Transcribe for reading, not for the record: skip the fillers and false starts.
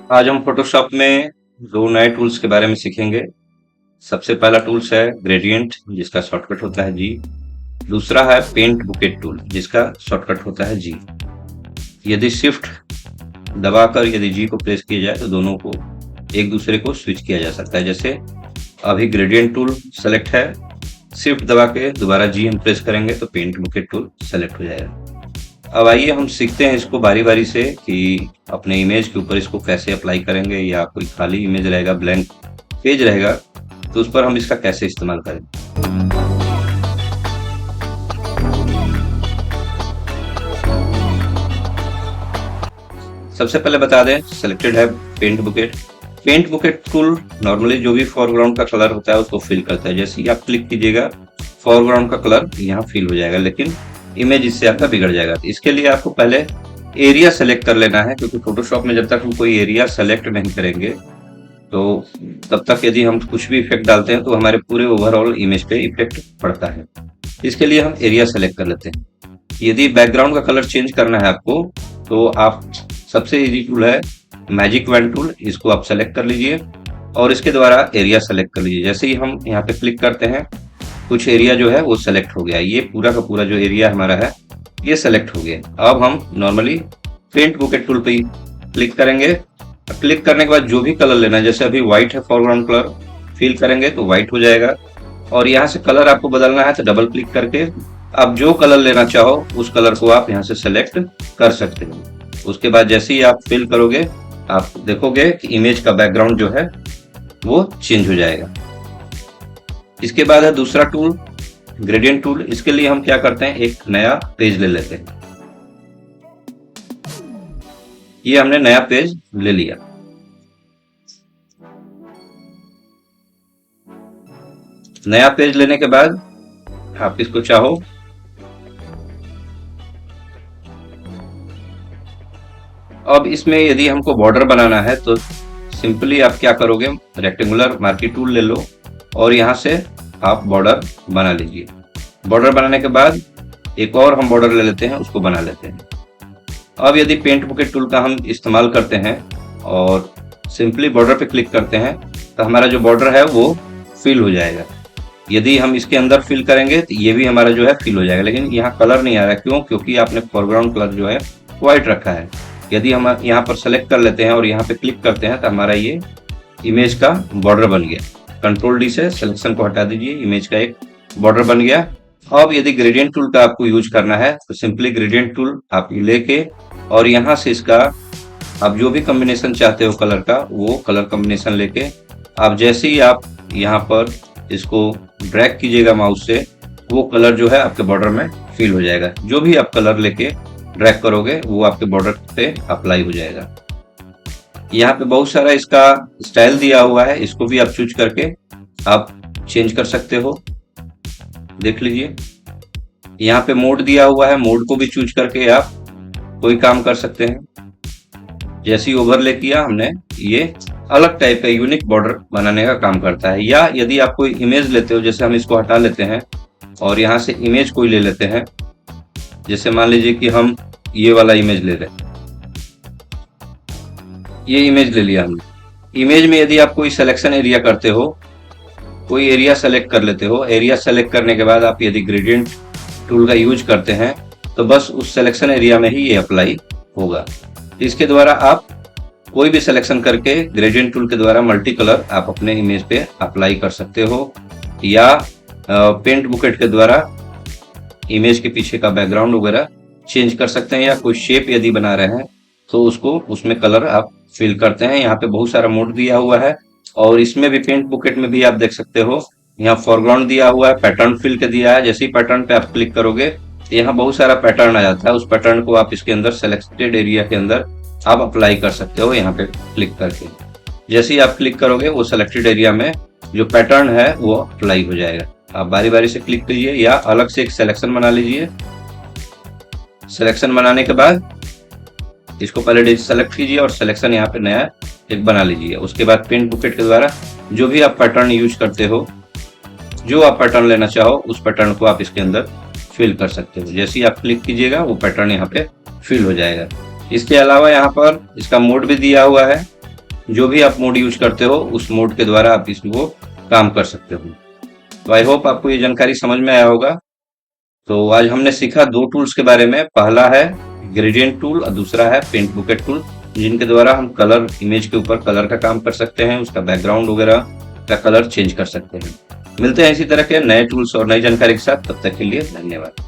आज हम फोटोशॉप में दो नए टूल्स के बारे में सीखेंगे। सबसे पहला टूल्स है ग्रेडियंट, जिसका शॉर्टकट होता है जी। दूसरा है पेंट बुकेट टूल, जिसका शॉर्टकट होता है जी। यदि शिफ्ट दबाकर यदि जी को प्रेस किया जाए तो दोनों को एक दूसरे को स्विच किया जा सकता है। जैसे अभी ग्रेडियंट टूल सेलेक्ट है, शिफ्ट दबा के दोबारा जी हम प्रेस करेंगे तो पेंट बुकेट टूल सेलेक्ट हो जाएगा। अब आइए हम सीखते हैं इसको बारी बारी से कि अपने इमेज के ऊपर इसको कैसे अप्लाई करेंगे, या कोई खाली इमेज रहेगा, ब्लैंक पेज रहेगा, तो उस पर हम इसका कैसे इस्तेमाल करें। सबसे पहले बता दें, सिलेक्टेड है paint bucket. Paint bucket tool normally जो भी फोरग्राउंड का कलर होता है उसको फिल करता है। जैसे ही आप क्लिक कीजिएगा फोरग्राउंड का कलर यहाँ फिल हो जाएगा, लेकिन इमेज इससे आपका बिगड़ जाएगा। तो इसके लिए आपको पहले एरिया सेलेक्ट कर लेना है, क्योंकि फोटोशॉप में जब तक हम कोई एरिया सेलेक्ट नहीं करेंगे तो तब तक यदि हम कुछ भी इफेक्ट डालते हैं तो हमारे पूरे ओवरऑल इमेज पे इफेक्ट पड़ता है। इसके लिए हम एरिया सेलेक्ट कर लेते हैं। यदि बैकग्राउंड का कलर चेंज करना है आपको, तो आप सबसे इजी टूल है मैजिक वैन टूल, इसको आप सेलेक्ट कर लीजिए और इसके द्वारा एरिया सेलेक्ट कर लीजिए। जैसे ही हम यहाँ पे क्लिक करते हैं कुछ एरिया जो है वो सेलेक्ट हो गया। ये पूरा का पूरा जो एरिया हमारा है ये सेलेक्ट हो गया। अब हम नॉर्मली पेंट बुकेट टूल पे क्लिक करेंगे। क्लिक करने के बाद जो भी कलर लेना है, जैसे अभी व्हाइट है फोरग्राउंड कलर, फिल करेंगे तो व्हाइट हो जाएगा। और यहाँ से कलर आपको बदलना है तो डबल क्लिक करके आप जो कलर लेना चाहो उस कलर को आप यहाँ से सेलेक्ट कर सकते हो। उसके बाद जैसे ही आप फिल करोगे आप देखोगे कि इमेज का बैकग्राउंड जो है वो चेंज हो जाएगा। इसके बाद है दूसरा टूल ग्रेडियंट टूल। इसके लिए हम क्या करते हैं, एक नया पेज ले लेते हैं। ये हमने नया पेज ले लिया। नया पेज लेने के बाद आप इसको चाहो अब इसमें यदि हमको बॉर्डर बनाना है तो सिंपली आप क्या करोगे, रेक्टेंगुलर मार्की टूल ले लो और यहाँ से आप बॉर्डर बना लीजिए। बॉर्डर बनाने के बाद एक और हम बॉर्डर ले लेते हैं, उसको बना लेते हैं। अब यदि पेंट बुकेट टूल का हम इस्तेमाल करते हैं और सिंपली बॉर्डर पे क्लिक करते हैं तो हमारा जो बॉर्डर है वो फिल हो जाएगा। यदि हम इसके अंदर फिल करेंगे तो ये भी हमारा जो है फिल हो जाएगा, लेकिन यहाँ कलर नहीं आ रहा है। क्यों? क्योंकि आपने फोरग्राउंड कलर जो है व्हाइट रखा है। यदि हम यहाँ पर सेलेक्ट कर लेते हैं और यहाँ पे क्लिक करते हैं तो हमारा ये इमेज का बॉर्डर बन गया। कंट्रोल डी से सिलेक्शन को हटा दीजिए, इमेज का एक बॉर्डर बन गया। अब यदि ग्रेडियंट टूल का आपको यूज करना है तो सिंपली ग्रेडियंट टूल आप लेके और यहाँ से इसका आप जो भी कॉम्बिनेशन चाहते हो कलर का, वो कलर कॉम्बिनेशन लेके आप जैसे ही आप यहाँ पर इसको ड्रैग कीजिएगा माउस से, वो कलर जो है आपके बॉर्डर में फिल हो जाएगा। जो भी आप कलर लेके ड्रैग करोगे वो आपके बॉर्डर पे अप्लाई हो जाएगा। यहाँ पे बहुत सारा इसका स्टाइल दिया हुआ है, इसको भी आप चूज करके आप चेंज कर सकते हो। देख लीजिए यहाँ पे मोड दिया हुआ है, मोड को भी चूज करके आप कोई काम कर सकते हैं। जैसे ही ओवरले किया हमने, ये अलग टाइप का यूनिक बॉर्डर बनाने का काम करता है। या यदि आप कोई इमेज लेते हो, जैसे हम इसको हटा लेते हैं और यहाँ से इमेज कोई ले लेते हैं, जैसे मान लीजिए कि हम ये वाला इमेज ले रहे हैं, ये इमेज ले लिया हमने। इमेज में यदि आप कोई सिलेक्शन एरिया करते हो, कोई एरिया सेलेक्ट कर लेते हो, एरिया सेलेक्ट करने के बाद आप यदि ग्रेडियंट टूल का यूज करते हैं तो बस उस सिलेक्शन एरिया में ही ये अप्लाई होगा। इसके द्वारा आप कोई भी सिलेक्शन करके ग्रेडियंट टूल के द्वारा मल्टी कलर आप अपने इमेज पे अप्लाई कर सकते हो, या पेंट बुकेट के द्वारा इमेज के पीछे का बैकग्राउंड वगैरह चेंज कर सकते हैं, या कोई शेप यदि बना रहे हैं तो उसको उसमें कलर आप फिल करते हैं। यहाँ पे बहुत सारा मोड दिया हुआ है और इसमें भी पेंट बुकेट में भी आप देख सकते हो, यहाँ फोरग्राउंड दिया हुआ है, पैटर्न फिल के दिया है। जैसे ही पैटर्न पे आप क्लिक करोगे यहाँ बहुत सारा पैटर्न आ जाता है। उस पैटर्न को आप इसके अंदर सेलेक्टेड एरिया के अंदर आप अप्लाई कर सकते हो यहाँ पे क्लिक करके। जैसे ही आप क्लिक करोगे वो सिलेक्टेड एरिया में जो पैटर्न है वो अप्लाई हो जाएगा। आप बारी बारी से क्लिक कीजिए या अलग से एक सिलेक्शन बना लीजिए। सिलेक्शन बनाने के बाद इसको पहले सेलेक्ट कीजिए और सिलेक्शन यहाँ पे नया एक बना लीजिए। उसके बाद पेंट बुकेट के द्वारा जो भी आप पैटर्न यूज करते हो, जो आप पैटर्न लेना चाहो उस पैटर्न को आप इसके अंदर फिल कर सकते हो। जैसे ही आप क्लिक कीजिएगा वो पैटर्न यहाँ पे फिल हो जाएगा। इसके अलावा यहाँ पर इसका मोड भी दिया हुआ है, जो भी आप मोड यूज करते हो उस मोड के द्वारा आप इसको काम कर सकते हो। तो आई होप आपको ये जानकारी समझ में आया होगा। तो आज हमने सीखा दो टूल्स के बारे में, पहला है ग्रेडियंट टूल और दूसरा है पेंट बुकेट टूल, जिनके द्वारा हम कलर, इमेज के ऊपर कलर का काम कर सकते हैं, उसका बैकग्राउंड वगैरह का कलर चेंज कर सकते हैं। मिलते हैं इसी तरह के नए टूल्स और नई जानकारी के साथ, तब तक के लिए धन्यवाद।